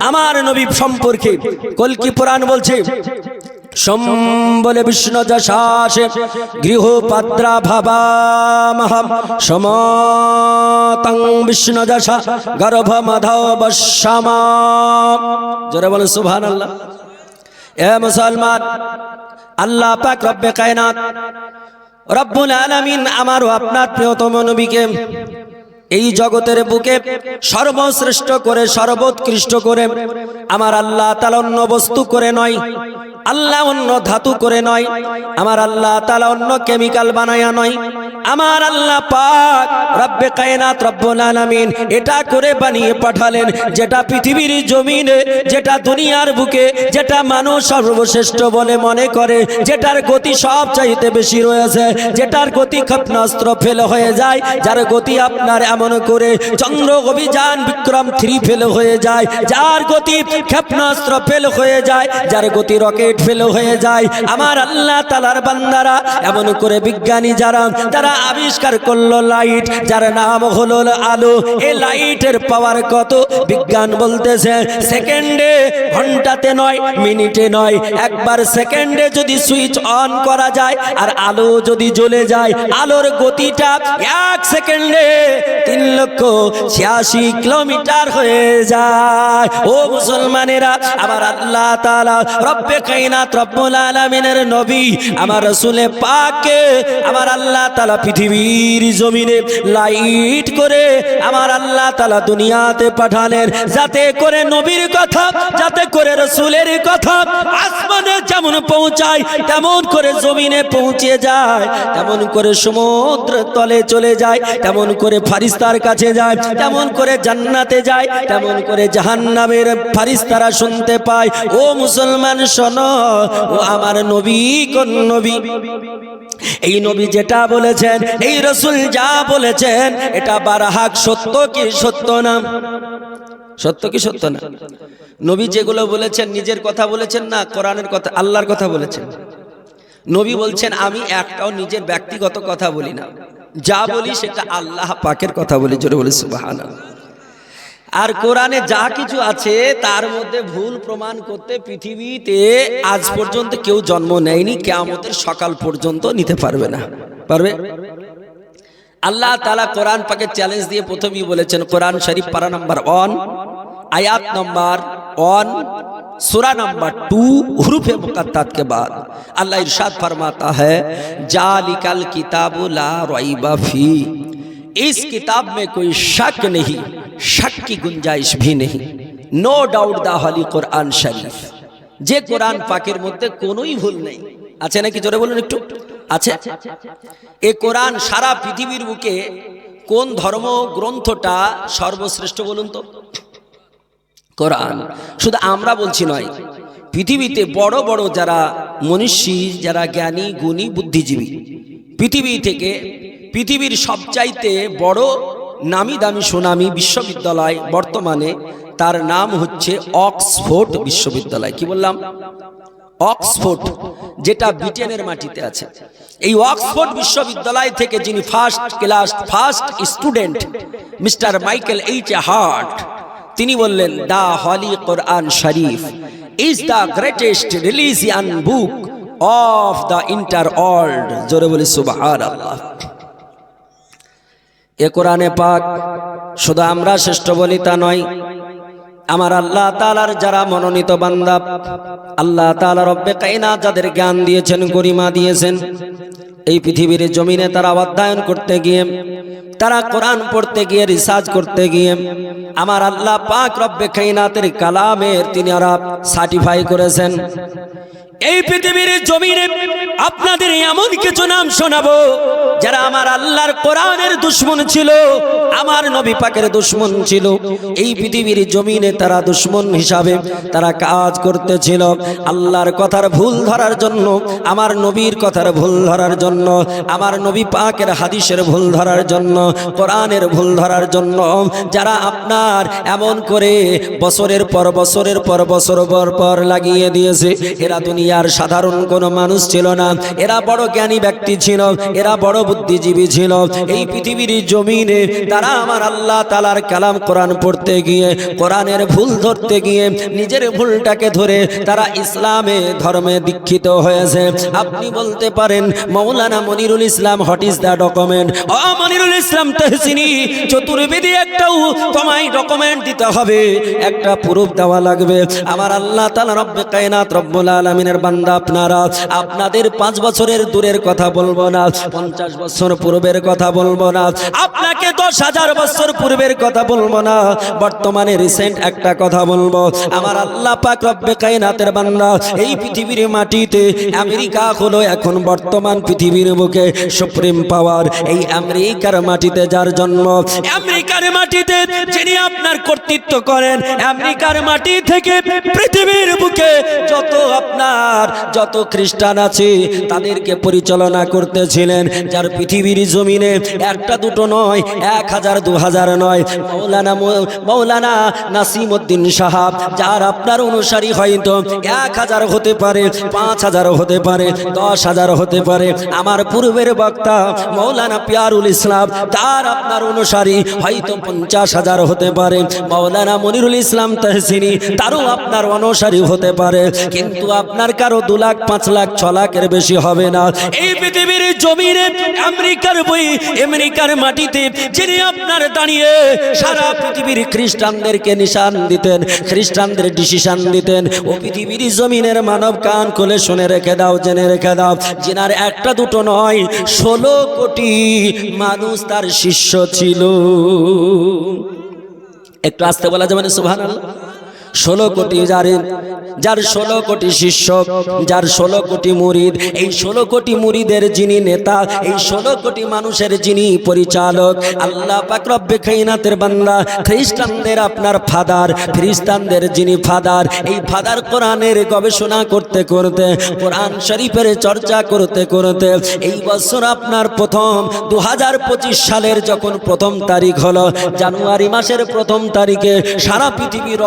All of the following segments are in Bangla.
আমার নবী সম্পর্কে কলকি পুরাণ বলছে, সম্বলে বিষ্ণু যশাসে গৃহ পাত্রা ভাবামহম সমতং বিষ্ণু যশা গর্ভ মাধব বশ্যমা। জোরে বলেন সুবহানাল্লাহ। এ মুসলমান, আল্লাহ পাক রব্বে কায়নাত রব্বুল আলামিন আমার ও আপনার প্রিয়তম নবীকে এই জগতের বুকে সর্বশ্রেষ্ঠ করে, সর্বোৎকৃষ্ট করে আমার আল্লাহ তাআলা অন্য বস্তু করে নয়, আল্লাহ অন্য ধাতু করে নয়, আমার আল্লাহ তাআলা অন্য কেমিক্যাল বানায়া নয়, আমার আল্লাহ পাক রব্বে কায়নাত রব্বুল আলামিন এটা করে বানিয়ে পাঠালেন, যেটা পৃথিবীর জমিনে, যেটা দুনিয়ার বুকে, যেটা মানুষ সর্বশ্রেষ্ঠ বলে মনে করে, যেটার গতি সব চাইতে বেশি রয়েছে, যেটার গতি ক্ষেপণাস্ত্র ফেল হয়ে যায়, যার গতি আপনার এমন করে চন্দ্র অভিযান বিক্রম 3 ফেল হয়ে যায়, যার গতি ক্ষেপণাস্ত্র ফেল হয়ে যায়, যার গতি রকেট ফেল হয়ে যায়। আমার আল্লাহ তাআলার বান্দারা এমন করে বিজ্ঞানী যারা তারা আবিষ্কার করলো লাইট, যার নাম হলো আলো। এই লাইটের পাওয়ার কত? বিজ্ঞান বলতেছে সেকেন্ডে, ঘন্টাতে নয়, মিনিটে নয়, একবার সেকেন্ডে যদি সুইচ অন করা যায় আর আলো যদি জ্বলে যায়, আলোর গতিটা 1 সেকেন্ডে 3,86,000 কিলোমিটার হয়ে যায়। ও মুসলমানেরা, আমার আল্লাহ তাআলা রব্বে কায়নাত রব্বুল আলামিনের নবী আমার রাসূলে পাককে আমার আল্লাহ তাআলা পৃথিবীর জমিনে লাইট করে আমার আল্লাহ তাআলা দুনিয়াতে পাঠালেন, যাতে করে নবীর কথা, যাতে করে রাসূলের কথা আসমানে যেমন পৌঁছায় তেমন করে জমিনে পৌঁছে যায়, তেমন করে সমুদ্র তলে চলে যায়, তেমন করে ফারিস্তার কাছে যায়, তেমন করে জান্নাতে যায়, তেমন করে জাহান্নামের ফারিস্তারা শুনতে পায়। ও মুসলমান শোনো, ও আমার নবী কোন নবী? এই নবী যেটা বলেছেন, এই রাসূল যা বলেছেন, এটা বারহাক সত্য কি সত্য না? সত্য কি সত্য না? নবী যেগুলো বলেছেন নিজের কথা বলেছেন না, কোরআনের কথা, আল্লাহর কথা বলেছেন। নবী বলছেন আমি একটাও নিজের ব্যক্তিগত কথা বলি না, যা বলি সেটা আল্লাহ পাকের কথা বলি। জোরে বলি সুবহানাল্লাহ। আর কোরআনে যা কিছু আছে তার মধ্যে ভুল প্রমাণ করতে পৃথিবীতে আজ পর্যন্ত কেউ জন্ম নেয়নি, কিয়ামতের সকাল পর্যন্ত নিতে পারবে না। পারবে? আল্লাহ তাআলা কোরআন পাকে চ্যালেঞ্জ দিয়ে প্রথমেই বলেছেন, কোরআন শরীফ পারা নাম্বার 1 आयत नंबर 1 सूरा नंबर 2 हुरूफ मुक़त्तात के बाद अल्लाह इरशाद फरमाता है जालिकल किताबु ला रैबा फी, इस किताब में कोई शक नहीं, शक की गुंजाइश भी नहीं। No doubt the holy Quran Sharif, जे कुरान पाकेर मध्य कोनोई भूल नहीं আছে নাকি? জোরে বলুন একটু। আছে। এই কোরআন সারা পৃথিবীর বুকে কোন ধর্ম গ্রন্থটা সর্বশ্রেষ্ঠ বলুন তো? কোরআন। শুধু আমরা বলছি নয়, পৃথিবীতে বড় বড় যারা মনীষী, যারা জ্ঞানী গুণী বুদ্ধিজীবী, পৃথিবী থেকে পৃথিবীর সবচাইতে বড় নামি দামি সুনামি বিশ্ববিদ্যালয় বর্তমানে তার নাম হচ্ছে অক্সফোর্ড বিশ্ববিদ্যালয়। কি বললাম? অক্সফোর্ড, যেটা ব্রিটেনের মাটিতে আছে। এই অক্সফোর্ড বিশ্ববিদ্যালয় থেকে যিনি first student mister Michael H Hart, তিনি বললেন the holy Quran Sharif is the greatest religion book of the inter world. জোরে বলি সুবহানাল্লাহ। এ কোরআনে পাক শুধু আমরা শ্রেষ্ঠ বলি তা নয়, আমার আল্লাহ তাআলার যারা মনোনীত বান্দা, আল্লাহ তাআলা রব্বে কায়নাত যাদের জ্ঞান দিয়েছেন, গরিমা দিয়েছেন, এই পৃথিবীর জমিনে তারা অধ্যয়ন করতে গিয়ে, তারা কোরআন পড়তে গিয়ে, রিসার্চ করতে গিয়ে আমার আল্লাহ পাক রব্বে কায়নাতের কালামের তিনি আর সার্টিফাই করেছেন। এই পৃথিবীর জমিনে আপনাদের এমন কিছু নাম শোনাবো যারা আমার আল্লাহর কোরআনের দুশমন ছিল, আমার নবী পাকের দুশমন ছিল। এই পৃথিবীর জমিনে তারা দুশমন হিসাবে তারা কাজ করতেছিল, আল্লাহর কথার ভুল ধরার জন্য, আমার নবীর কথার ভুল ধরার জন্য, আমার নবী পাকের হাদিসের ভুল ধরার জন্য, কোরআনের ভুল ধরার জন্য। যারা আপনার এমন করে বছরের পর বছর লাগিয়ে দিয়েছে, এরা দুনিয়া দুনিয়ার সাধারণ কোনো মানুষ ছিল না, এরা বড় জ্ঞানী ব্যক্তি ছিল, এরা বড় বুদ্ধিজীবী ছিল। এই পৃথিবীর জমিনে তারা আমার আল্লাহ তাআলার কালাম কোরআন পড়তে গিয়ে, কোরআনের ভুল ধরতে গিয়ে নিজের ভুলটাকে ধরে তারা ইসলামে ধর্মে দীক্ষিত হয়েছে। আপনি বলতে পারেন মাওলানা মনিরুল ইসলাম, হোয়াট ইজ দ্য ডকুমেন্ট? ও মনিরুল ইসলাম তাহসিনী, চতুর্বেদী একটাও তোমায় ডকুমেন্ট দিতে হবে, একটা প্রুফ দেওয়া লাগবে। আমার আল্লাহ তাআলা রব্বে কায়নাত রব্বুল আলামিনের বান্দা আপনারা, আপনাদের 5 বছরের দূরের কথা বলবো না, 50 বছর পূর্বের কথা বলবো না, আপনাকে 10,000 বছর পূর্বের কথা বলবো না, বর্তমানে রিসেন্ট একটা কথা বলবো। আমার আল্লাহ পাক রব্বে কায়নাতের বান্দা, এই পৃথিবীর মাটিতে আমেরিকা হলো এখন বর্তমান পৃথিবীর বুকে সুপ্রিম পাওয়ার। এই আমেরিকার মাটিতে যার জন্ম, আমেরিকার মাটিতে যিনি আপনার কর্তৃত্ব করেন, আমেরিকার মাটি থেকে পৃথিবীর বুকে যত খ্রিস্টান আছে তাদেরকে পরিচালনা করতেছিলেন, যার পৃথিবীর জমিনে একটা দুটো নয়, 1000 2000 নয়, মৌলানা নাসিমউদ্দিন সাহাব, যার আপনার অনুসারী হয়তো 1000 হতে পারে, 5000 হতে পারে, 10,000 হতে পারে। আমার পূর্বের বক্তা মৌলানা পিয়ারুল ইসলাম, তার আপনার অনুসারী হয়তো 50,000 হতে পারে। মৌলানা মনিরুল ইসলাম তাহসিনী, তারও আপনার অনুসারী হতে পারে, কিন্তু আপনার কারো 2 লাখ 5 লাখ 6 লাখের বেশি হবে না। এই পৃথিবীর জমিনে আমেরিকার মাটিতে যিনি আপনার দাঁড়িয়ে সারা পৃথিবীর খ্রিস্টানদেরকে নিশান দিতেন, খ্রিস্টানদের ডিসিশন দিতেন, ও পৃথিবীর জমিনের মানব কান খুলে শুনে রেখে দাও, জেনে রেখে দাও, যিনার একটা দুটো নয় 16 কোটি মানুষ তার শিষ্য ছিল। একটু আসতে বলা যাবে না সুবহানাল্লাহ? 16 কোটি, যার 16 কোটি শিষ্য, যার 16 কোটি মুরিদ, এই 16 কোটি মুরিদের যিনি নেতা, এই 16 কোটি মানুষের যিনি পরিচালক, আল্লাহ পাক রব্বে কায়নাতের বান্দা, খ্রিস্টানদের আপনার ফাদার, খ্রিস্টানদের যিনি ফাদার, এই ফাদার কোরআনের গবেষণা করতে করতে, কোরআন শরীফের চর্চা করতে করতে, এই বছর আপনার প্রথম 2025 সালের যখন প্রথম তারিখ হলো, জানুয়ারি মাসের প্রথম তারিখে সারা পৃথিবীর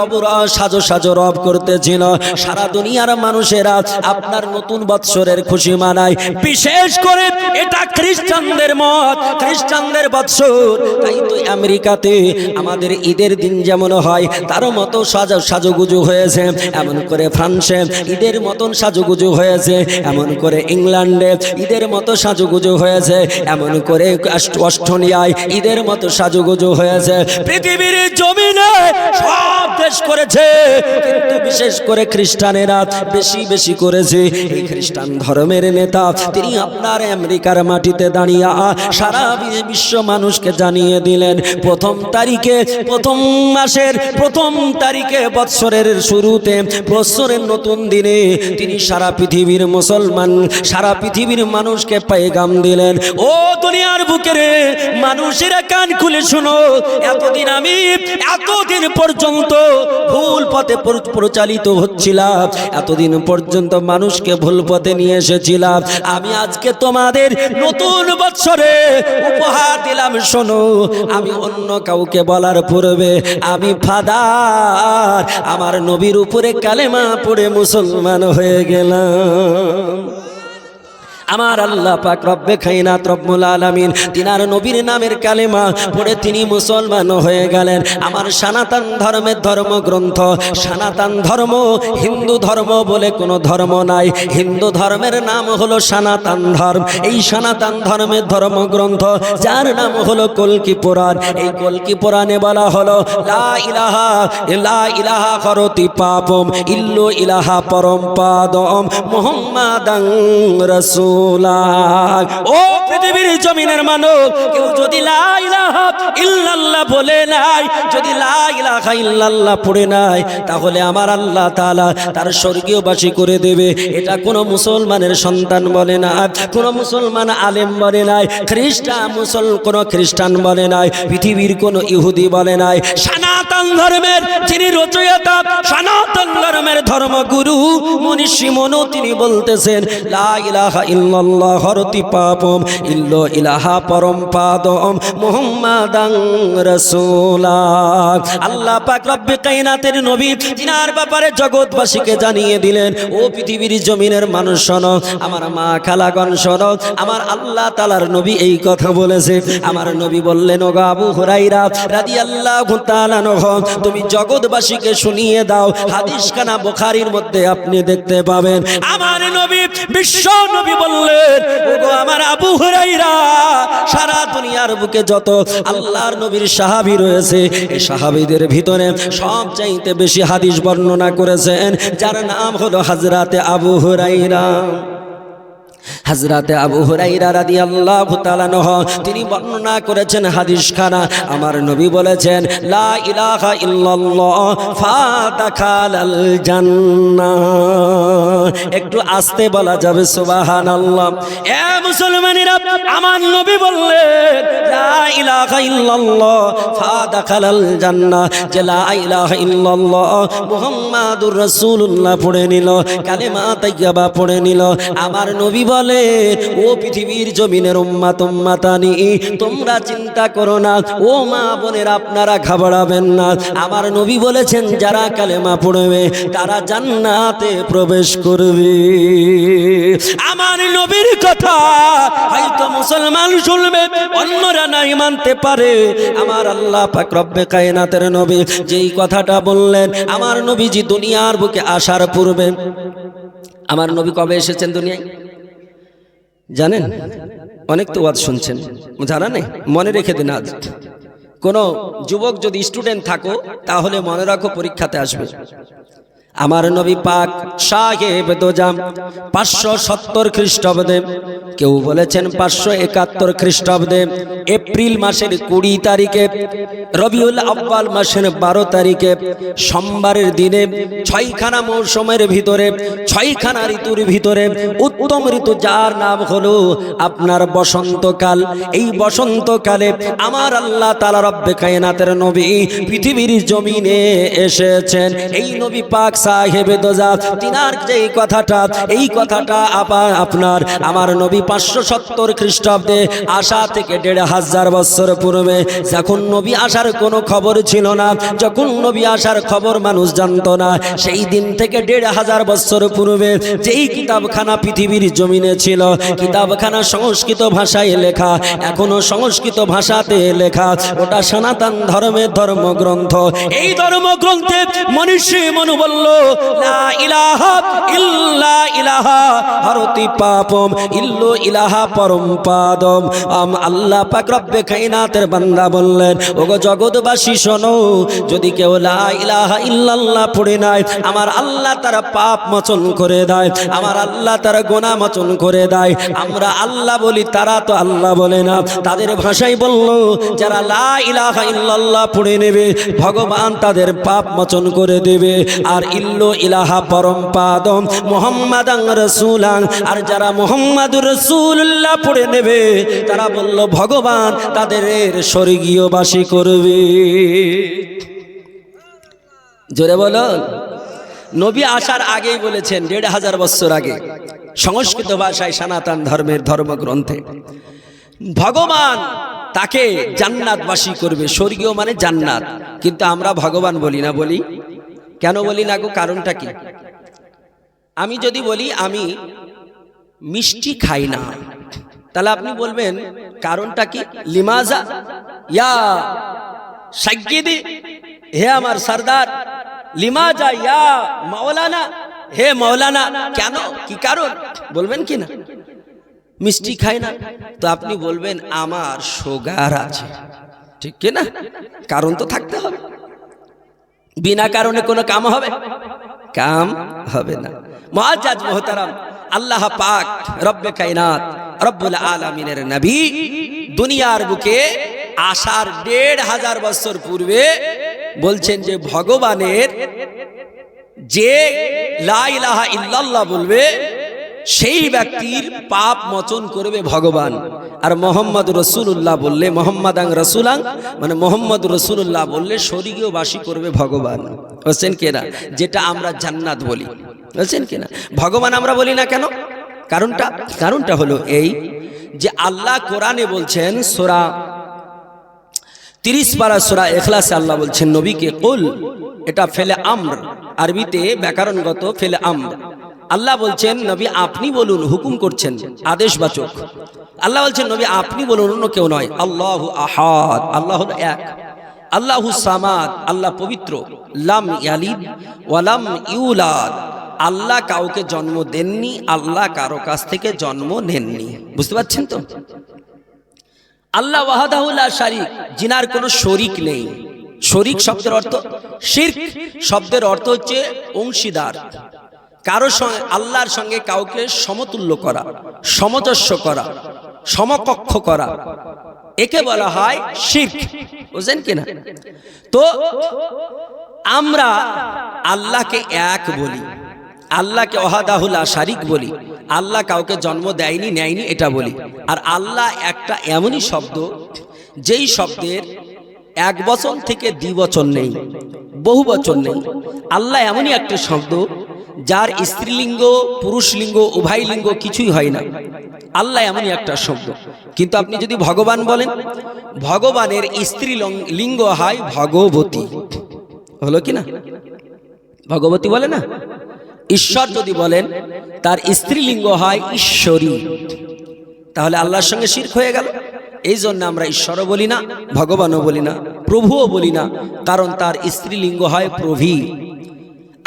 সাজো রব করতেছিল, সারা দুনিয়ার মানুষেরা আপনার নতুন বৎসরের খুশি মানায়। বিশেষ করে এটা খ্রিস্টানদের মত, খ্রিস্টানদের বৎসর। তাই তো আমেরিকাতে আমাদের ঈদের দিন যেমন হয় তার মতো সাজুগুজু হয়েছে, এমন করে ফ্রান্সে ঈদের মতন সাজুগুজু হয়েছে, এমন করে ইংল্যান্ডে ঈদের মতো সাজুগুজু হয়েছে, এমন করে অস্ট্রেলিয়ায় ঈদের মতো সাজুগুজু হয়েছে। পৃথিবীর জমিনে সব দেশ করেছে, কিন্তু বিশেষ করে খ্রিস্টানেরা বেশি করেছে। এই খ্রিস্টান ধর্মের নেতা তিনি আপনার আমেরিকার মাটিতে দাঁড়িয়ে সারা বিশ্ব মানুষকে জানিয়ে দিলেন, প্রথম তারিখে, প্রথম মাসের প্রথম তারিখে, বৎসরের শুরুতে, বৎসরের নতুন দিনে তিনি সারা পৃথিবীর মুসলমান, সারা পৃথিবীর মানুষকে পেগাম দিলেন। ও দুনিয়ার বুকের মানুষেরা কান খুলে শুনো, এতদিন পর্যন্ত ভুল পথে পরিচালিত হচ্ছিলাম, এতদিন পর্যন্ত মানুষকে ভুল পথে নিয়ে এসেছিলাম। আমি আজকে তোমাদের নতুন বৎসরে উপহার দিলাম, শোনো, আমি অন্য কাউকে বলার পূর্বে আমি ফাদার আমার নবীর উপরে কালেমা পড়ে মুসলমান হয়ে গেলাম। আমার আল্লাহ পাক রব্বে কায়নাত রব্বুল আলামিন তিনার নবীর নামের কালেমা পড়ে তিনি মুসলমান হয়ে গেলেন। আমার সনাতন ধর্মের ধর্মগ্রন্থ, সনাতন ধর্ম, হিন্দু ধর্ম বলে কোনো ধর্ম নাই, হিন্দু ধর্মের নাম হলো সনাতন ধর্ম। এই সনাতন ধর্মের ধর্মগ্রন্থ যার নাম হলো কলকি পুরাণ, এই কলকি পুরাণে বলা হলো লা ইলাহা করতি পাপম ইল্লু ইলাহা পরম পাদম মুহাম্মাদান রাসূল। ও পৃথিবীর জমিনের মানব, কেউ যদি লা ইলাহা ইল্লাল্লাহ বলে নাই, যদি লা ইলাহা ইল্লাল্লাহ পড়ে নাই, তাহলে আমার আল্লাহ তাআলা তার স্বর্গীয়বাসী করে দেবে। এটা কোন মুসলমানের সন্তান বলে না, কোন মুসলমান আলেম বলে নাই, কোন খ্রিস্টান বলে নাই, পৃথিবীর কোন ইহুদি বলে নাই। সনাতন ধর্মের যিনি রচয়িতা, সনাতন সনাতন ধর্মের ধর্মগুরু মনীষী মনু তিনি বলতেছেন লা ইলাহা ইল্লাল্লাহ হরতি পাপম ইল্লো ইলাহা পরম পাদম মুহাম্মাদান রাসূলুল্লাহ। আল্লাহ পাক রব্বে কায়নাতের নবী তিনার ব্যাপারে জগৎবাসীকে জানিয়ে দিলেন, ও পৃথিবীর জমিনের মানুষ শোনো, আমার মা খালাগণ শোনো, আমার আল্লাহ তাআলার নবী এই কথা বলেছে। আমার নবী বললেন, ও আবু হুরায়রা রাদিয়াল্লাহু তাআলা আনহু, তুমি জগৎবাসীকে শুনিয়ে দাও। হাদিসখানা বুখারীর মধ্যে আপনি দেখতে পাবেন। আমার নবী বিশ্ব নবী বললেন, ওগো আমার আবু হুরায়রা, সারা দুনিয়ার বুকে যত আল্লাহর নবীর সাহাবী রয়েছে, এই সাহাবীদের ভিতরে সবচাইতে বেশি হাদিস বর্ণনা করেছেন যার নাম হলো হযরতে আবু হুরায়রা। হযরতে আবু হুরায়রা রাদিয়াল্লাহু তাআলা আনহু তিনি বর্ণনা করেছেন হাদিসখানা। আমার নবী বলেছেন, লা ইলাহা ইল্লাল্লাহ ফাদাখালাল জান্নাহ। একটু আস্তে বলা যাবে সুবহানাল্লাহ। এ মুসলমানেরা, আমার নবী বললেন, লা ইলাহা ইল্লাল্লাহ ফাদাখালাল জান্নাহ। যে লা ইলাহা ইল্লাল্লাহ মুহাম্মাদুর রাসূলুল্লাহ পড়ে নিল, কালেমা তাইয়্যিবা পড়ে নিল। আমার নবী বলে, ও পৃথিবীর জমিনের উম্মাত উম্মাতানি, তোমরা চিন্তা করো না, ও মা বোনের আপনারা ঘাবড়াবেন না। আমার নবী বলেছেন, যারা কালেমা পড়বে তারা জান্নাতে প্রবেশ করবে। আমার নবীর কথা হয়তো মুসলমান শুনবে, অন্যরা নাই মানতে পারে। আমার আল্লাহ পাক রব্বে কায়নাতের নবী যেই কথাটা বললেন, আমার নবীজি দুনিয়ার বুকে আসার পূর্বে, আমার নবী কবে এসেছেন দুনিয়ায় জানেন? অনেক তো ওয়াজ শুনছেন, জানা নেই? মনে রেখে দিন, আজ কোনো যুবক যদি স্টুডেন্ট থাকো তাহলে মনে রাখো, পরীক্ষাতে আসবে। আমার নবী পাক সাহেব দোজাম 570 খ্রিস্টাব্দে, কেউ বলেছেন 571 খ্রিস্টাব্দে, এপ্রিল মাসের 20 তারিখে, রবিউল আউয়াল মাসের 12 তারিখে, সোমবারের দিনে 6খানা মৌসুমের ভিতরে, 6খানা ঋতুর ভিতরে উত্তম ঋতু যার নাম হলো আপনার বসন্তকাল। এই বসন্তকালে আমার আল্লাহ তাআলা রব্বে কায়নাতের নবী পৃথিবীর জমিনে এসেছেন। এই নবী পাক সাহেবে দোজা তিনার যেই কথাটা, এই কথাটা আপনার আমার নবী 570 খ্রিস্টাব্দে আসা থেকে 1500 বছর পূর্বে, যখন নবী আসার কোনো খবর ছিল না, যখন নবী আসার খবর মানুষ জানতো না, সেই দিন থেকে 1500 বছর পূর্বে যেই কিতাবখানা পৃথিবীর জমিনে ছিল, কিতাবখানা সংস্কৃত ভাষায় লেখা, এখনো সংস্কৃত ভাষাতে লেখা, ওটা সনাতন ধর্মের ধর্মগ্রন্থ। এই ধর্মগ্রন্থে মনীষী মনু বলল, লা ইলাহা ইল্লা ইলাহা হরতি পাপম ইল্লো ইলাহা পরম পাদম। আল্লাহ পাক রব্বে কায়নাতের বান্দা বললেন, ওগো জগৎবাসী শোনো, যদি কেউ লা ইলাহা ইল্লাল্লাহ পড়ে নাই, আমার আল্লাহ তার পাপ মোচন করে দেয়, আমার আল্লাহ তার গুনাহ মোচন করে দেয়। আমরা আল্লাহ বলি, তারা তো আল্লাহ বলে না। তাদের ভাষায় বলল, যারা লা ইলাহা ইল্লাল্লাহ পড়ে নেবে, ভগবান তাদের পাপ মোচন করে দেবে। আর ইল্লো ইলাহা পরম পাদম মুহাম্মাদান রাসূলুল্লাহ, আর যারা মুহাম্মাদুর রাসূলুল্লাহ পড়ে নেবে, তারা বলল ভগবান তাদের স্বর্গীয়বাসী করবে। জোরে বলো। নবী আসার আগেই বলেছেন, 1500 বছর আগে, সংস্কৃত ভাষায় সনাতন ধর্মের ধর্মগ্রন্থে, ভগবান তাকে জান্নাতবাসী করবে। স্বর্গীয় মানে জান্নাত, কিন্তু আমরা ভগবান বলি না। বলি কেন বলি না গো? কারণটা কি? আমি যদি বলি আমি মিষ্টি খাই না, তাহলে আপনি বলবেন কারণটা কি? লিমাজা ইয়া সাইয়্যিদি, হে আমার সরদার, লিমাজা ইয়া মাওলানা, হে মাওলানা, কেন, কি কারণ বলবেন কি না? মিষ্টি খাই না, তো আপনি বলবেন আমার সুগার আছে, ঠিক কি না? কারণ তো থাকতে হবে। বিনা কারণে কোনো কাম হবে? কাম হবে না। মুআজ্জাজ মুহতারাম, আল্লাহ পাক রব্বে কায়নাত রব্বুল আলামিনের নবী দুনিয়ার বুকে আসার 1500 বছর পূর্বে বলছেন যে ভগবানের যে লা ইলাহা ইল্লাল্লাহ বলবে, সেই ব্যক্তির পাপ মোচন করবে ভগবান। আর মোহাম্মদ রসুল্লাহ বললে মোহাম্মদাং রসুলাং মানে মোহাম্মদ রসুল্লাহ বললে স্বর্গীয় বাসী করবে ভগবান, বুঝছেন কিনা? যেটা আমরা জান্নাত বলি, বুঝছেন কিনা? ভগবান আমরা বলি না কেন? কারণটা হলো এই যে আল্লাহ কোরআনে বলছেন সূরা 30 পারা সূরা ইখলাসে আল্লাহ বলছেন নবীকে কুল, এটা ফেলে আমর, আরবিতে ব্যাকরণগত ফেলে আমর। আল্লাহ বলছেন নবী আপনি বলুন, হুকুম করছেন আদেশবাচক। আল্লাহ বলছেন নবী আপনি বলুন, অন্য কেউ নয়। আল্লাহু আহাদ, আল্লাহ হলো এক। আল্লাহু সামাদ, আল্লাহ পবিত্র। লাম ইয়ালিদ ওয়া লাম ইউলাদ, আল্লাহ কাউকে জন্ম দেননি, আল্লাহ কারো কাছ থেকে জন্ম নেননি। বুঝতে পারছেন তো? আল্লাহ ওয়াহদাহু লা শারীক, যিনার কোনো শরীক নেই। শরীক শব্দের অর্থ, শিরক শব্দের অর্থ হচ্ছে অংশীদার। কারো সঙ্গে আল্লাহর সঙ্গে কাউকে সমতুল্য করা, সমজস্য করা, সমকক্ষ করা, একে বলা হয় শিরক। বুঝেন কিনা? তো আমরা আল্লাহকে এক বলি, আল্লাহকে ওয়াহদাহু লা শারীক বলি, আল্লাহ কাউকে জন্ম দেয়নি নেয়নি এটা বলি। আর আল্লাহ একটা এমনই শব্দ যেই শব্দের এক বচন থেকে দ্বিবচন নেই, বহু বচন নেই। আল্লাহ এমনই একটা শব্দ যার স্ত্রীলিঙ্গ পুরুষলিঙ্গ উভয় লিঙ্গ কিছুই হয় না। আল্লাহ এমনই একটা শব্দ। কিন্তু আপনি যদি ভগবান বলেন, ভগবানের স্ত্রী লিঙ্গ হয় ভগবতী, হলো কি না? ভগবতী বলে না? ঈশ্বর যদি বলেন তার স্ত্রীলিঙ্গ হয় ঈশ্বরী, তাহলে আল্লাহর সঙ্গে শিরক হয়ে গেল। এই জন্য আমরা ঈশ্বরও বলি না, ভগবানও বলি না, প্রভুও বলি না, কারণ তার স্ত্রীলিঙ্গ হয় প্রভি।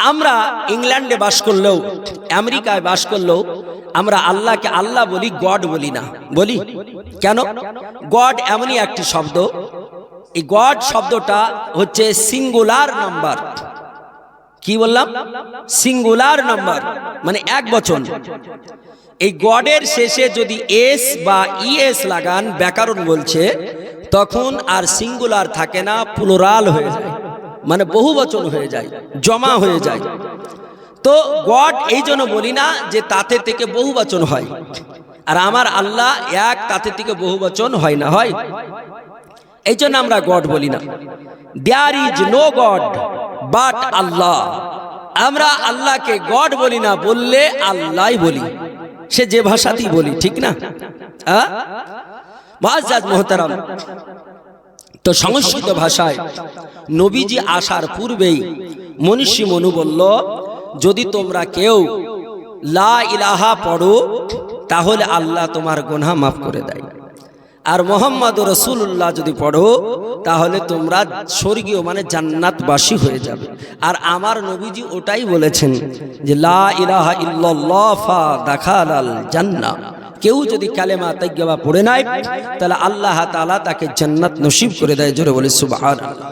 আমরা ইংল্যান্ডে বাস করলেও, আমেরিকায় বাস করলেও আমরা আল্লাহকে আল্লাহ বলি, গড বলি না। বলি কেন? গড এমনই একটি শব্দ, এই গড শব্দটা হচ্ছে সিঙ্গুলার নাম্বার। কি বললাম? সিঙ্গুলার নাম্বার মানে এক বচন। এই গডের শেষে যদি এস বা ইএস লাগান, ব্যাকরণ বলছে, তখন আর সিঙ্গুলার থাকে না, প্লুরাল হয়ে যায়, মানে বহু বচন হয়ে যায়, জমা হয়ে যায়। তো গড এই জন্য বলি না যে তাতে থেকে বহু বচন হয়। আর আমার আল্লাহ এক, তাতে থেকে বহু বচন হয় না, হয়। এই জন্য আমরা গড বলি না। There is no god but Allah. আমরা আল্লাহকে গড বলি না, বললে আল্লাহই বলি, সে যে ভাষাতেই বলি, ঠিক না? মুআজ্জাজ মুহতারাম, তো সংস্কৃত ভাষায় নবীজি আসার পূর্বেই মনীষী মনু বলল, যদি তোমরা কেউ লা ইলাহা পড়ো তাহলে আল্লাহ তোমার গুনাহ মাফ করে দেয়, আর মুহাম্মদ রাসূলুল্লাহ যদি পড়ো তাহলে তোমরা স্বর্গীয় মানে জান্নাতবাসী হয়ে যাবে। আর আমার নবীজি ওটাই বলেছেন যে লা ইলাহা ইল্লাল্লাহ ফা দাখালাল জান্নাহ। কেউ যদি কালেমা তাইয়্যিবা পড়ে নেয় তাহলে আল্লাহ তাআলা তাকে জান্নাত নসিব করে দেয়। জোরে বলে সুবহানাল্লাহ।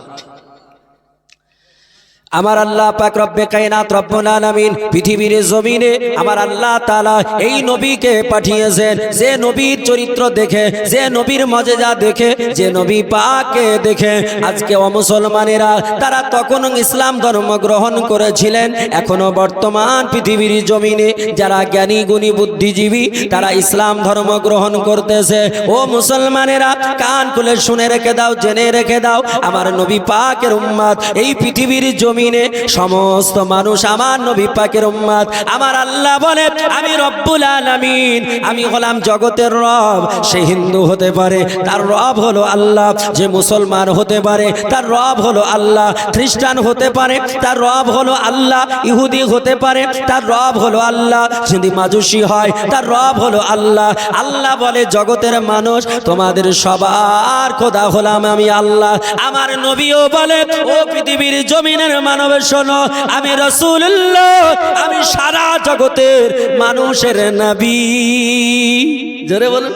আমার আল্লাহ পাক রব্বে কায়নাত রব্বুল আলামিন পৃথিবীর জমিনে আমার আল্লাহ তাআলা এই নবীকে পাঠিয়েছেন, যে নবীর চরিত্র দেখে, যে নবীর মজেজা দেখে, যে নবী পাককে দেখে আজকে মুসলমানেরা তারা তখন ইসলাম ধর্ম গ্রহণ করেছিলেন। এখনো বর্তমান পৃথিবীর জমিনে যারা জ্ঞানী গুণী বুদ্ধিজীবী তারা ইসলাম ধর্ম গ্রহণ করতেছে। ও মুসলমানেরা কান খুলে শুনে রেখে দাও, জেনে রেখে দাও, আমার নবী পাকের উম্মত এই পৃথিবীর জমি সমস্ত মানুষ আমার নবী পাকের উম্মত। আমার আল্লাহ বলে আমি রব্বুল আলামিন, আমি হলাম জগতের রব। সে হিন্দু হতে পারে, তার রব হলো আল্লাহ। যে মুসলমান হতে পারে, তার রব হলো আল্লাহ। খ্রিস্টান হতে পারে, তার রব হলো আল্লাহ। ইহুদি হতে পারে, তার রব হলো আল্লাহ। যদি মাজুসি হয়, তার রব হলো আল্লাহ। আল্লাহ বলে জগতের মানুষ তোমাদের সবার খোদা হলাম আমি আল্লাহ। আমার নবীও বলে ও পৃথিবীর জমিনের মানব শোনো, আমি রাসূলুল্লাহ, আমি সারা জগতের মানুষের নবী। জোরে বলুন।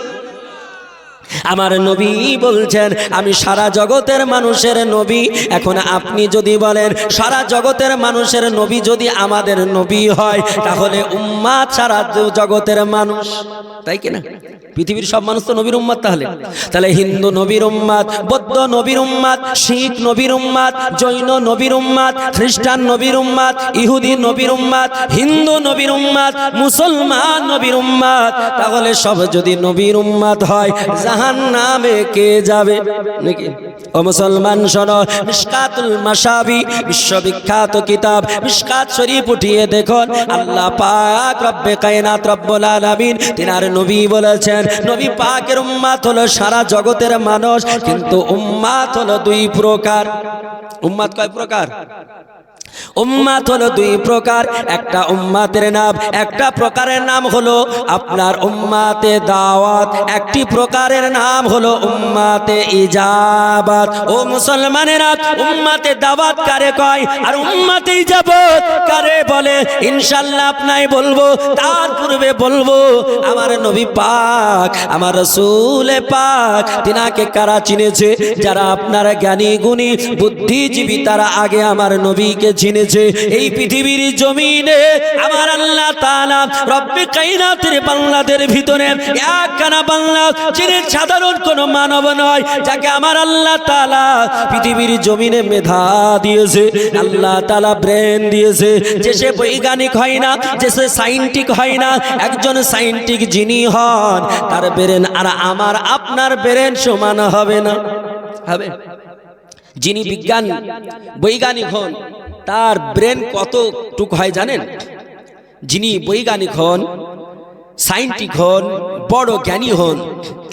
আমার নবী বলছেন আমি সারা জগতের মানুষের নবী। এখন আপনি যদি বলেন সারা জগতের মানুষের নবী যদি আমাদের নবী হয়, তাহলে উম্মাত সারা জগতের মানুষ, তাই কিনা? পৃথিবীর সব মানুষ তো নবীর উম্মাত। তাহলে হিন্দু নবীর উম্মাত, বৌদ্ধ নবীর উম্মাত, শিখ নবীর উম্মাত, জৈন নবীর উম্মাত, খ্রিস্টান নবীর উম্মাত, ইহুদি নবীর উম্মাত, হিন্দু নবীর উম্মাত, মুসলমান নবীর উম্মাত। তাহলে সব যদি নবীর উম্মাত হয়, জাহান্নামে কে যাবে নাকি? ও মুসলমান শোনো, মিশকাতুল মাশাবি বিশ্ববিখ্যাত কিতাব মিশকাত শরীফ উঠিয়ে দেখুন, আল্লাহ পাক রব্বে কায়নাত রব্বুল আলামিন তিনার নবী বলেছেন, নবী পাকের উম্মাত হলো সারা জগতের মানুষ, কিন্তু উম্মাত হলো দুই প্রকার। উম্মাত কয় প্রকার? উম্মাত হলো দুই প্রকার। একটা উম্মাতের নাম, একটা প্রকারের নাম হলো আপনার উম্মাতে দাওয়াত, একটি প্রকারের নাম হলো উম্মাতে ইজাবাত। ও মুসলমানেরা, উম্মাতে দাওয়াত কারে কয় আর উম্মাতে ইজাবাত কারে বলে ইনশাআল্লাহ আপনাই বলবো। তার পূর্বে বলবো আমার নবী পাক, আমার রাসূল পাক, তিনাকে কারা চিনেছে? যারা আপনার জ্ঞানী গুণী বুদ্ধিজীবী, তারা আগে আমার নবীকে চিনেছে। এই পৃথিবীর জমিনে আমার আল্লাহ তাআলা রব্বে কায়নাতের বাংলাদের ভিতরে একখানা বাংলা যিনি সাধারণ কোনো মানব নয়, যাকে আমার আল্লাহ তাআলা পৃথিবীর জমিনে মেধা দিয়েছে, আল্লাহ তাআলা ব্রেন দিয়েছে। যে সে বৈজ্ঞানিক হয় না, যে সে সায়েন্টিক হয় না, একজন সায়েন্টিক যিনি হন তার ব্রেন আর আমার আপনার ব্রেন সমান হবে না। হবে? যিনি বিজ্ঞান বৈজ্ঞানিক হন তার ব্রেন কতটুক হয় জানেন? যিনি বৈজ্ঞানিক হন, সায়েন্টিক হন, বড় জ্ঞানী হন,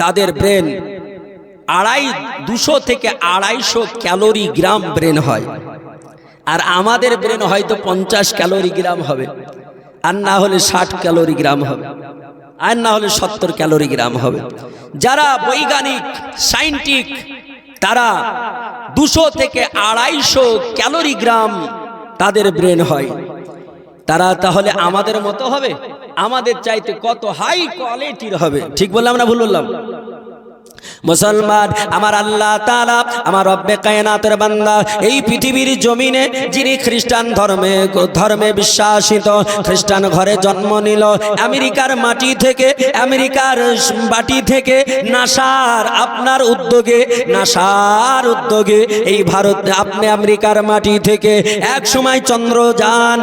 তাদের ব্রেন 200 থেকে 250 ক্যালোরি গ্রাম ব্রেন হয়। আর আমাদের ব্রেন হয়তো 50 ক্যালোরি গ্রাম হবে, আর না হলে 60 ক্যালোরি গ্রাম হবে, আর না হলে 70 ক্যালোরি গ্রাম হবে। যারা বৈজ্ঞানিক সায়েন্টিক তারা 200 থেকে 250 ক্যালোরি গ্রাম তাদের ব্রেন হয়। তারা তাহলে আমাদের মতো হবে? আমাদের চাইতে কত হাই কোয়ালিটির হবে। ঠিক বললাম না ভুল বললাম? মুসলমান, আমার আল্লাহ তাআলা আমার রব্বে কায়নাতের বান্দা, এই পৃথিবীর জমিনে যিনি খ্রিস্টান ধর্মে বিশ্বাসিত, খ্রিস্টান ঘরে জন্ম নিল, আমেরিকার মাটি থেকে, আমেরিকার মাটি থেকে নাসার আপনার উদ্যোগে, নাসার উদ্যোগে এই ভারত আপনি আমেরিকার মাটি থেকে এক সময় চন্দ্রযান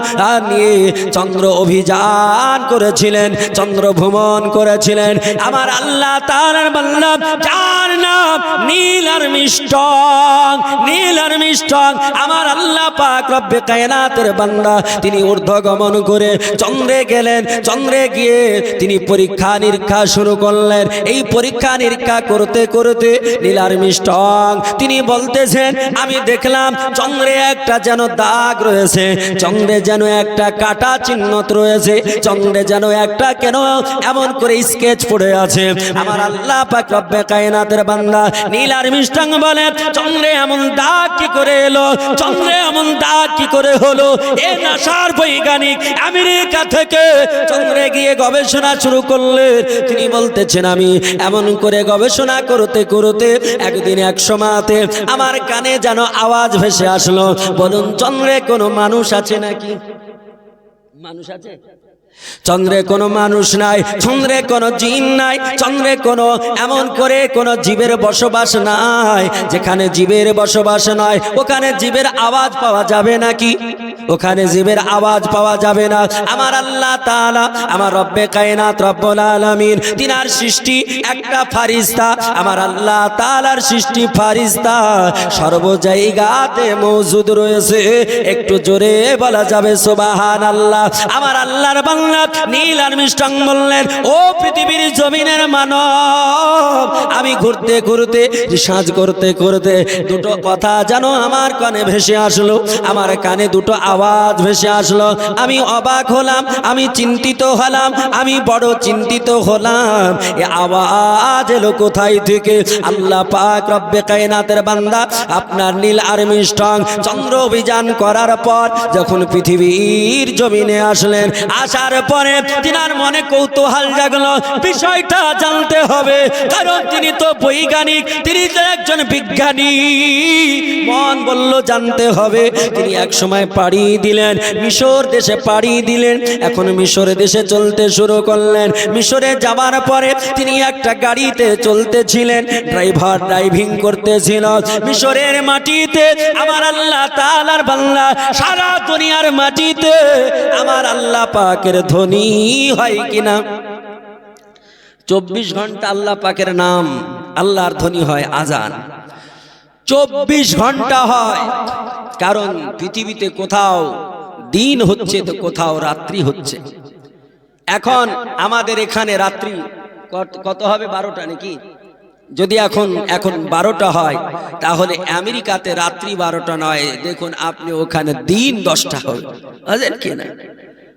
নিয়ে চন্দ্র অভিযান করেছিলেন, চন্দ্র ভ্রমণ করেছিলেন। আমার আল্লাহ তাআলার বান্দা যার নাম নীল আর্মস্ট্রং, নীল আর্মস্ট্রং, আমার আল্লাহ পাক রব্বে কায়নাতের বান্দা, তিনি ঊর্ধ্বগমন করে চন্দ্রে গেলেন। চন্দ্রে গিয়ে তিনি পরীক্ষা নিরীক্ষা শুরু করলেন। এই পরীক্ষা নিরীক্ষা করতে করতে নীল আর্মস্ট্রং তিনি বলতেছেন, আমি দেখলাম চন্দ্রে একটা যেন দাগ রয়েছে, চন্দ্রে যেন একটা কাটা চিহ্ন রয়েছে, চন্দ্রে যেন একটা কেন এমন করে স্কেচ পড়ে আছে। আমার আল্লাহ পাক রব্বে কায়নাতের বান্দা নীল আর্মস্ট্রং বলে, চন্দ্রে এমন দাগ কি করে এলো? চন্দ্রে এমন দাগ কি করে হলো? এ নাসার বৈজ্ঞানিক আমেরিকা থেকে চন্দ্রে গিয়ে গবেষণা শুরু করলেন। তিনি বলতেছেন, আমি এমন করে গবেষণা করতে করতে একদিন এক সময়তে আমার কানে যেন আওয়াজ ভেসে আসলো, বলুন চন্দ্রে কোনো মানুষ আছে নাকি? মানুষ আছে? চন্দ্রে কোনো মানুষ নাই, চন্দ্রে কোনো জিন নাই, চন্দ্রে কোনো এমন করে কোনো জীবের বসবাস নাই। যেখানে জীবের বসবাস নয় ওখানে জীবের আওয়াজ পাওয়া যাবে নাকি? ওখানে জীবের আওয়াজ পাওয়া যাবে না। আমার আল্লাহ তাআলা আমার রব্বে কায়নাত রব্বুল আলামিন তিনার সৃষ্টি একটা ফারিস্তা, আমার আল্লাহ তাআলার সৃষ্টি ফারিস্তা সর্ব জায়গাতে মওজুদ রয়েছে। একটু জোরে বলা যাবে সুবহানাল্লাহ। আমার আল্লাহর বান্দা নীল আর্মস্ট্রং বললেন, ও পৃথিবীর জমিনের মানব, আমি ঘুরতে ঘুরতে রিসার্চ করতে করতে দুটো কথা যেন আমার কানে ভেসে আসলো, আমার কানে দুটো আওয়াজ ভেসে আসলো। আমি অবাক হলাম, আমি চিন্তিত হলাম, আমি বড় চিন্তিত হলাম। এ আওয়াজ এলো কোথায় থেকে? আল্লাহ পাক রব্বে কায়নাতের বান্দা আপনার নীল আর্মস্ট্রং চন্দ্র অভিযান করার পর যখন পৃথিবীর জমিনে আসলেন, আসার দেখার পরে তিনার মনে কৌতূহল জাগলো, বিষয়টা জানতে হবে, কারণ তিনি তো বৈজ্ঞানিক, তিনি তো একজন বিজ্ঞানী। মন বলল জানতে হবে। তিনি এক সময় পাড়ি দিলেন, মিশর দেশে পাড়ি দিলেন। এখন মিশর দেশে চলতে শুরু করলেন। মিশরে যাবার পরে তিনি একটা গাড়িতে চলতেছিলেন, ড্রাইভার ড্রাইভিং করতেছিল। মিশরের মাটিতে আমার আল্লাহ তাআলার বান্দা, সারা দুনিয়ার মাটিতে আমার আল্লাহ পাকের ধ্বনি হয় কিনা? 24 ঘন্টা আল্লাহ পাকের নাম, আল্লাহর ধ্বনি হয়, আজান 24 ঘন্টা হয়। কারণ পৃথিবীতে কোথাও দিন হচ্ছে তো কোথাও রাত্রি হচ্ছে। এখন আমাদের এখানে রাত্রি কত হবে? 12টা নাকি? যদি এখন 12টা হয়, তাহলে আমেরিকাতে রাত্রি 12টা নয়, দেখুন আপনি ওখানে দিন 10টা হবে, বুঝলেন কি না?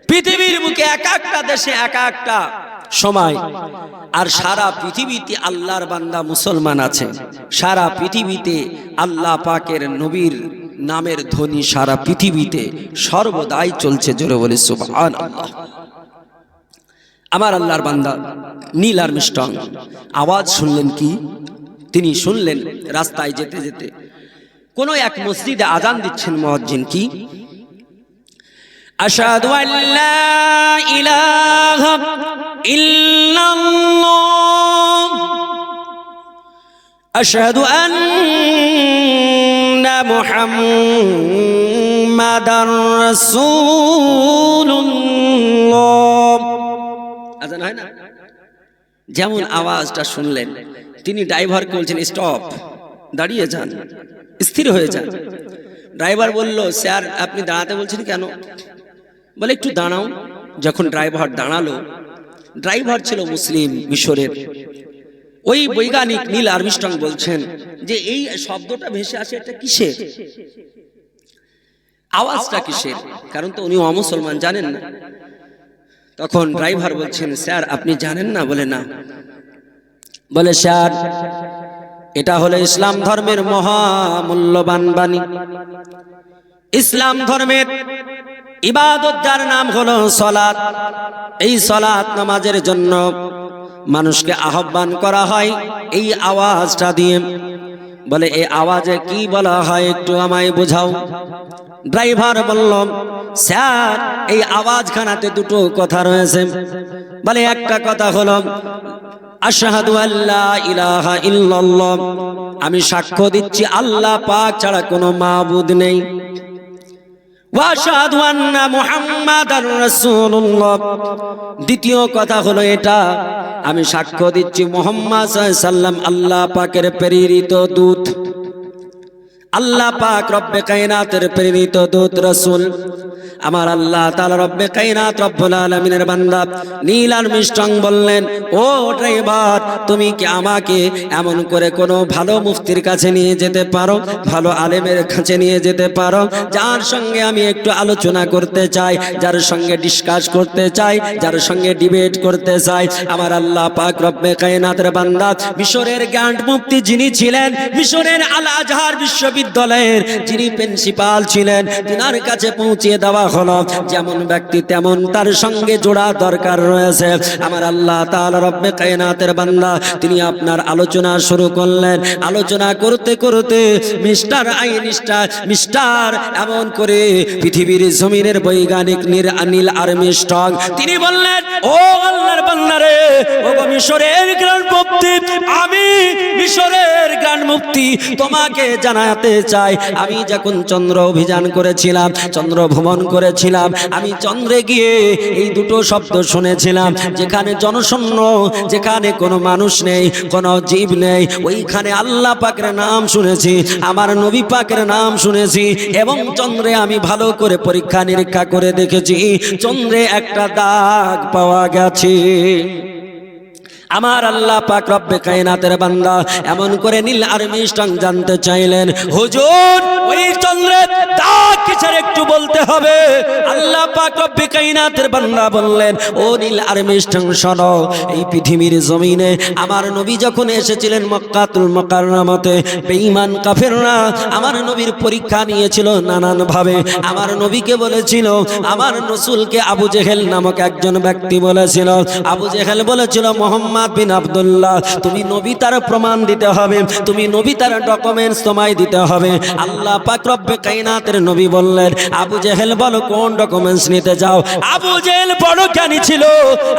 পৃথিবীর বুকে এক একটা দেশে এক একটা সময়। আর সারা পৃথিবীতে আল্লাহর বান্দা মুসলমান আছে, সারা পৃথিবীতে আল্লাহ পাকের নবীর নামের ধ্বনি সারা পৃথিবীতে সর্বদাই চলছে। জোরে বলে সুবহানাল্লাহ। আমার আল্লাহর বান্দা নীল আর্মস্ট্রং আওয়াজ শুনলেন কি? তিনি শুনলেন রাস্তায় যেতে যেতে কোন এক মসজিদে আজান দিচ্ছেন মুয়াজ্জিন, কি আশহাদু আল্লা ইলাহা ইল্লাল্লাহ আশহাদু আন্না মুহাম্মাদার রাসূলুল্লাহ। আজান হয় না? যেমন আওয়াজটা শুনলেন, তিনি ড্রাইভারকে বলছেন স্টপ, দাঁড়িয়ে যান, স্থির হয়ে যান। ড্রাইভার বলল, স্যার আপনি দাঁড়াতে বলছেন কেন? বলে একটু দাঁড়াও। যখন ড্রাইভার দাঁড়ালো, ড্রাইভার ছিল মুসলিম মিশরের। ওই বৈজ্ঞানিক নীল আর্মস্ট্রং বলছেন যে এই শব্দটা ভেসে আসে, এটা কিসের? আওয়াজটা কিসের? কারণ তো উনি অমুসলমান, জানেন না। তখন ড্রাইভার বলছেন, স্যার আপনি জানেন না? বলে না। বলে স্যার এটা হলো ইসলাম ধর্মের মহামূল্যবান বাণী। ইসলাম ধর্মের ইবাদত যার নাম হলো সালাত। এই সালাত নামাজের জন্য মানুষকে আহ্বান করা হয় এই আওয়াজটা দিয়ে। বলে এই আওয়াজে কি বলা হয় একটু আমায় বোঝাও। ড্রাইভার বলল, স্যার এই আওয়াজখানাতে দুটো কথা রয়েছে। বলে একটা কথা হলো আশহাদু আল্লা ইলাহা ইল্লাল্লাহ, আমি সাক্ষ্য দিচ্ছি আল্লাহ পাক ছাড়া কোনো মাবুদ নেই। ওয়া আশহাদু আন্না মুহাম্মাদার রাসূলুল্লাহ, দ্বিতীয় কথা হলো এটা, আমি সাক্ষ্য দিচ্ছি মুহাম্মদ সাল্লাল্লাহু আলাইহি সাল্লাম আল্লাহ পাকের প্রেরিত দূত। আল্লাহ পাক রব্বে কায়নাতের প্রেরিত দূত রাসূল। আমার আল্লাহ তাআলা রব্বে কায়নাত রব্বুল আলামিনের বান্দা নীল আর্মস্ট্রং বললেন, ও ড্রাইভার তুমি কি আমাকে এমন করে কোনো ভালো মুফতির কাছে নিয়ে যেতে পারো, ভালো আলেমের কাছে নিয়ে যেতে পারো, যার সঙ্গে আমি একটু আলোচনা করতে চাই, যার সঙ্গে ডিসকাস করতে চাই, যার সঙ্গে ডিবেট করতে চাই। আমার আল্লাহ পাক রব্বে কায়নাতের বান্দা মিশরের গ্র্যান্ড মুফতি যিনি ছিলেন, মিশরের আল আজহার বিশ্ববিদ্যালয়ের যিনি প্রিন্সিপাল ছিলেন, তিনার কাছে পৌঁছিয়ে দেওয়া হলো। যেমন ব্যক্তি তেমন তার সঙ্গে জোড়া দরকার রয়েছে। আমার আল্লাহ তাআলা রব্বে কায়নাতের বান্দা তিনি আপনার আলোচনা শুরু করলেন। আলোচনা করতে করতে মিস্টার এমন করে পৃথিবীর জমিনের বৈজ্ঞানিক নীল আর্মস্ট্রং তিনি বললেন, ও আল্লাহর বান্দারে, ও মিশরের গ্র্যান্ড মুফতি, আমি মিশরের গ্র্যান্ড মুফতি তোমাকে জানাতে চাই, আমি যখন চন্দ্র অভিযান করেছিলাম, চন্দ্র ভ্রমণ করেছিলাম, আমি চন্দ্রে গিয়ে এই দুটো শব্দ শুনেছিলাম, যেখানে জনশূন্য, যেখানে কোনো মানুষ নেই, কোনো জীব নেই, ওইখানে আল্লাহ পাকের নাম শুনেছি, আমার নবী পাকের নাম শুনেছি। এবং চন্দ্রে আমি ভালো করে পরীক্ষা নিরীক্ষা করে দেখেছি, চন্দ্রে একটা দাগ পাওয়া গেছে। আমার আল্লাহ পাক রব্বে কায়নাতের বান্দা এমন করে নীল আর্মস্ট্রং জানতে চাইলেন, হুজুর ওই চন্দ্রের দাগ কিসের একটু বলতে হবে। আল্লাহ পাক পাক রব্বে কায়নাতের বান্দা বললেন, ও নীল আর্মস্ট্রং শোনো, এই পৃথিবীর জমিনে আমার নবী যখন এসেছিলেন মক্কাতুল মুকাররমাতে, বেঈমান কাফেররা আমার নবীর পরীক্ষা নিয়েছিল নানান ভাবে। আমার নবীকে বলেছিল, আমার রাসূলকে আবু জেহেল নামক একজন ব্যক্তি বলেছিল, আবু জেহেল বলেছিল, মুহাম্মদ বিন আব্দুল্লাহ তুমি নবী, তার প্রমাণ দিতে হবে, তুমি নবী, তার ডকুমেন্টস তোমায় দিতে হবে। আল্লাহ পাক রব্বে কায়নাতের নবী বললেন, আবু জেহেল বলো কোন ডকুমেন্টস নিতে যাও। আবু জেহেল বড় জ্ঞানী ছিল।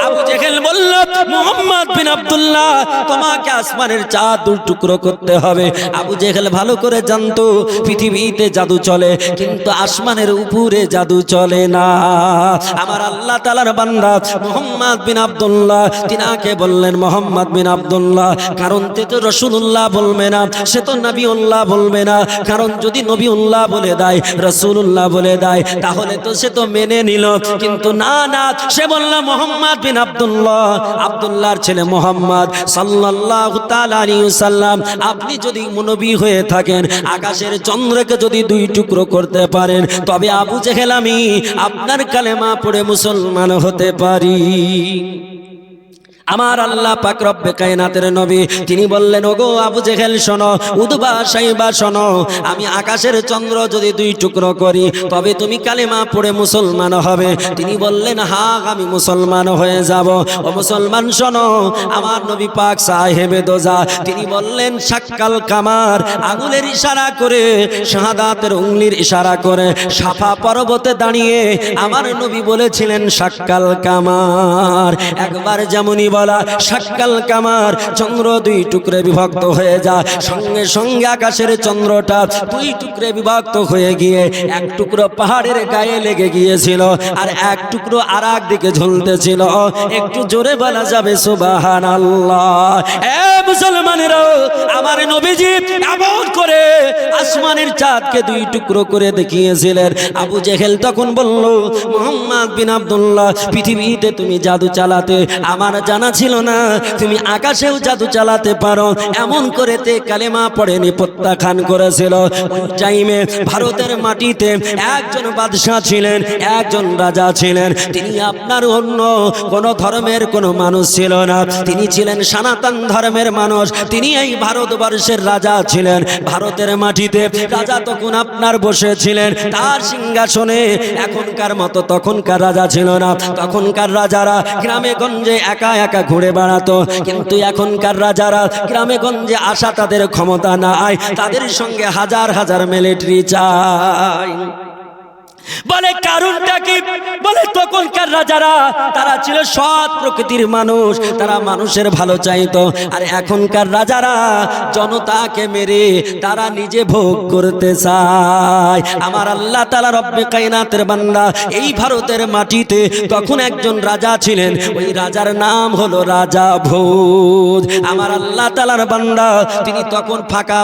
আবু জেহেল বলল, মুহাম্মদ বিন আব্দুল্লাহ তোমাকে আসমানের চাঁদ দুই টুকরো করতে হবে। আবু জেহেল ভালো করে জানতো পৃথিবীতে জাদু চলে, কিন্তু আসমানের উপরে জাদু চলে না। আমার আল্লাহ তাআলার বান্দা মুহাম্মদ বিন আব্দুল্লাহ তিনাকে বললেন, মুহাম্মদ বিন আব্দুল্লাহ, কারণ তে তো রাসূলুল্লাহ বলবে না, সে তো নবীউল্লাহ বলবে না, কারণ যদি নবীউল্লাহ বলে দেয়, রাসূলুল্লাহ বলে দেয়, তাহলে তো সে তো মেনে নিল। কিন্তু না না, সে বলল মুহাম্মদ বিন আব্দুল্লাহ, আব্দুল্লাহর ছেলে মুহাম্মদ সাল্লাল্লাহু তাআলা আলাইহি ওয়াসাল্লাম, আপনি যদি নবী হয়ে থাকেন, আকাশের চন্দ্রকে যদি দুই টুকরো করতে পারেন, তবে আবু জেহেল আমি আপনার কালেমা পড়ে মুসলমান হতে পারি। আমার আল্লাহ পাক রব্বে কায়নাতের নবী তিনি বললেন, ওগো আবু জেহেল শোনো, উদবা সাইবা শোনো, আমি আকাশের চন্দ্র যদি দুই টুকরো করি, তবে তুমি কালেমা পড়ে মুসলমান হবে। তিনি বললেন, হ্যাঁ আমি মুসলমান হয়ে যাব। ও মুসলমান শোনো, আমার নবী পাক সাহেবে দোজা তিনি বললেন, শাক্কাল কামার, আঙুলের ইশারা করে, শাহাদাতের উংলির ইশারা করে সাফা পর্বতে দাঁড়িয়ে আমার নবী বলেছিলেন, শাক্কাল কামার। একবার যেমনই বলা শাক্কাল কামার, চন্দ্র দুই টুকরে বিভক্ত হয়ে যায়, সঙ্গে সঙ্গে আকাশের চন্দ্রটা দুই টুকরে বিভক্ত হয়ে গিয়ে এক টুকরো পাহাড়ের গায়ে লেগে গিয়েছিল, আর এক টুকরো আর এক দিকে ঝুলতেছিল। একটু জোরে বলা যাবে সুবহানাল্লাহ। এ মুসলমানেরা, আমার নবীজি এমন করে আসমানের চাঁদকে দুই টুকরো করে দেখিয়েছিলেন। আবু জেহেল তখন বলল, মুহাম্মদ বিন আব্দুল্লাহ পৃথিবীতে তুমি জাদু চালাতে, আমার জানা ছিল না তুমি আকাশেও জাদু চালাতে পারো। এমন করে তে কালেমা পড়েনি প্রত্যাখ্যান করেছিল। ওই টাইমে ভারতের মাটিতে একজন বাদশাহ ছিলেন, একজন রাজা ছিলেন। তিনি আপনার অন্য কোন ধর্মের কোন মানুষ ছিল না, তিনি ছিলেন সনাতন ধর্মের মানুষ। তিনি এই ভারতবর্ষের রাজা ছিলেন। ভারতের মাটিতে রাজা তখন আপনার বসেছিলেন তার সিংহাসনে। এখনকার মতো তখনকার রাজা ছিল না। তখনকার রাজারা গ্রামে গঞ্জে একা একা ঘুরে বেড়াতো, কিন্তু এখনকার রাজারা গ্রামে গঞ্জে আসা তাদের ক্ষমতা নাই, তাদের সঙ্গে হাজার হাজার মিলিটারি চাই। বলে কারণটা কি? বলে তখনকার রাজারা তারা ছিল সৎ প্রকৃতির মানুষ, তারা মানুষের ভালো চাইতো। আর এখনকার রাজারা জনতাকে মেরে তারা নিজে ভোগ করতে চায়। আমার আল্লাহ তাআলা রব্বে কায়নাতের বান্দা, এই ভারতের মাটিতে তখন একজন রাজা ছিলেন। ওই রাজার নাম হলো রাজা ভোজ। আমার আল্লাহ তাআলার বান্দা তিনি তখন ফাঁকা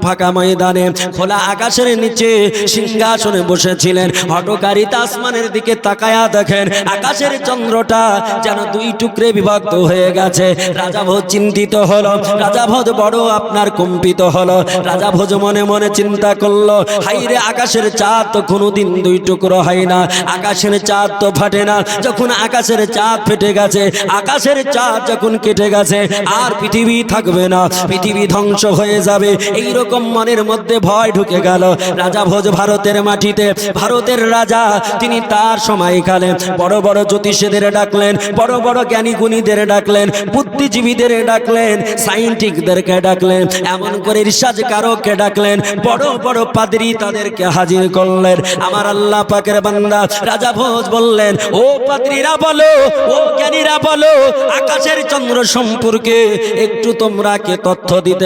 ফাঁকা ময়দানে খোলা আকাশের নিচে সিংহাসনে বসেছিলেন। হঠকারিতা আসমানের দিকে তাকায়া দেখেন আকাশের চন্দ্রটা যেন দুই টুকরে বিভক্ত হয়ে গেছে। রাজা ভোজ চিন্তিত হলো, রাজা ভোজ বড় আপনার কম্পিত হলো। রাজা ভোজ মনে মনে চিন্তা করলো, হাইরে আকাশের চাঁদ তো কোনোদিন দুই টুকরো হয় না, আকাশের চাঁদ তো ফাটে না। যখন আকাশের চাঁদ ফেটে গেছে, আকাশের চাঁদ যখন কেটে গেছে, আর পৃথিবী থাকবে না, পৃথিবী ধ্বংস হয়ে যাবে। এইরকম মনের মধ্যে ভয় ঢুকে গেল। রাজা ভোজ ভারতের মাটিতে, ভারতের রাজা তিনি তার সময়কালে বড় বড় জ্যোতিষীদের ডাকলেন, বড় বড় জ্ঞানী গুণীদের ডাকলেন, বুদ্ধিজীবীদের ডাকলেন, সায়েন্টিস্টদেরকে ডাকলেন, এমন করে রিসার্চকারককে ডাকলেন, বড় বড় পাদ্রী তাদেরকে হাজির করলেন। আমার আল্লাহ পাকের বান্দা রাজা ভোজ বললেন, ও পাদ্রীরা বলো, ও জ্ঞানীরা বলো, আকাশের চন্দ্র সম্পর্কে একটু তোমরা কে তথ্য দিতে